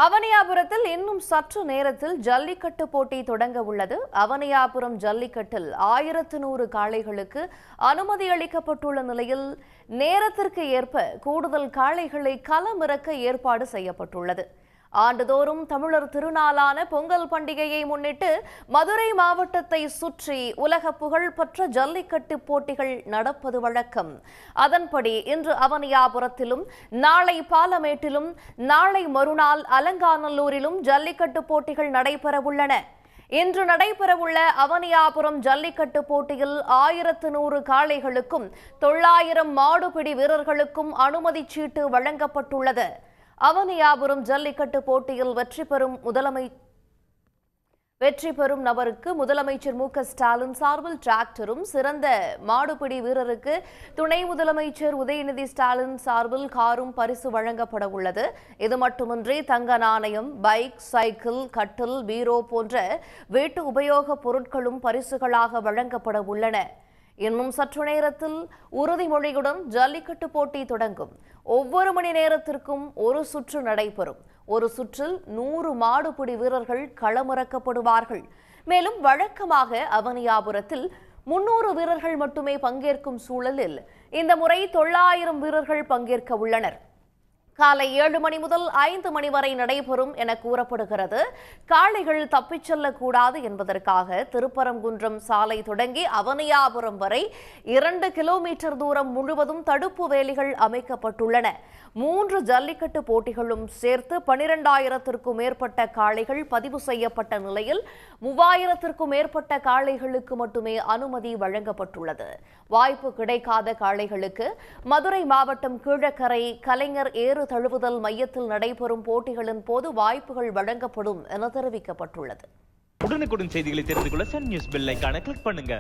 அவனியாபுரத்தில் இன்னும் சற்று நேரத்தில் ஜல்லிக்கட்டு போட்டி தொடங்க உள்ளது. அவனியாபுரம் ஜல்லிக்கட்டில் 1100 காளைகளுக்கு அனுமதி அளிக்கப்பட்டுள்ள நிலையில் நேரத்திற்கு ஏற்ப கூடுதல் காளைகளை களமிறக்க ஏற்பாடு செய்யப்பட்டுள்ளது. ஆண்டுதோறும் தமிழர் திருநாளான பொங்கல் பண்டிகையை முன்னிட்டு மதுரை மாவட்டத்தை சுற்றி உலக புகழ்பெற்ற ஜல்லிக்கட்டு போட்டிகள் நடப்பது வழக்கம். அதன்படி இன்று அவனியாபுரத்திலும், நாளை பாலமேட்டிலும், நாளை மறுநாள் அலங்காநல்லூரிலும் ஜல்லிக்கட்டு போட்டிகள் நடைபெறவுள்ளன. இன்று நடைபெறவுள்ள அவனியாபுரம் ஜல்லிக்கட்டு போட்டியில் 1100 காளைகளுக்கும் 900 மாடுபிடி வீரர்களுக்கும் அனுமதி சீட்டு வழங்கப்பட்டுள்ளது. அவனியாபுரம் ஜல்லிக்கட்டு போட்டியில் வெற்றி பெறும் நபருக்கு முதலமைச்சர் மு.க. ஸ்டாலின் சார்பில் டிராக்டரும், சிறந்த மாடுபிடி வீரருக்கு துணை முதலமைச்சர் உதயநிதி ஸ்டாலின் சார்பில் காரும் பரிசு வழங்கப்பட உள்ளது. இது மட்டுமின்றி தங்க நாணயம், பைக், சைக்கிள், கட்டில், பீரோ போன்ற வீட்டு உபயோகப் பொருட்களும் பரிசுகளாக வழங்கப்பட உள்ளன. இன்னும் சற்று நேரத்தில் உறுதிமொழியுடன் ஜல்லிக்கட்டு போட்டி தொடங்கும். ஒவ்வொரு மணி நேரத்திற்கும் ஒரு சுற்று நடைபெறும். ஒரு சுற்றில் 100 மாடுபிடி வீரர்கள் களமிறக்கப்படுவார்கள். மேலும் வழக்கமாக அவனியாபுரத்தில் 300 வீரர்கள் மட்டுமே பங்கேற்கும் சூழலில் இந்த முறை 900 வீரர்கள் பங்கேற்க உள்ளனர். காலை 7 மணி முதல் 5 மணி வரை நடைபெறும் என கூறப்படுகிறது. காளைகள் தப்பிச் செல்லக்கூடாது என்பதற்காக திருப்பரங்குன்றம் சாலை தொடங்கி அவனியாபுரம் வரை 2 கிலோமீட்டர் தூரம் முழுவதும் தடுப்பு வேலிகள் அமைக்கப்பட்டுள்ளன. 3 ஜல்லிக்கட்டு போட்டிகளும் சேர்த்து 12,000க்கும் மேற்பட்ட காளைகள் பதிவு செய்யப்பட்ட நிலையில் 3000க்கும் மேற்பட்ட காளைகளுக்கு மட்டுமே அனுமதி வழங்கப்பட்டுள்ளது. வாய்ப்பு கிடைக்காத காளைகளுக்கு மதுரை மாவட்டம் கீழக்கரை கலைஞர் ஏறு தழுவுதல் மையத்தில் நடைபெறும் போட்டிகளின் போது வாய்ப்புகள் வழங்கப்படும் என தெரிவிக்கப்பட்டுள்ளது. உடனுக்குடன் செய்திகளை தெரிந்து கொள்ள சன் நியூஸ் பெல் ஐகானை கிளிக் பண்ணுங்க.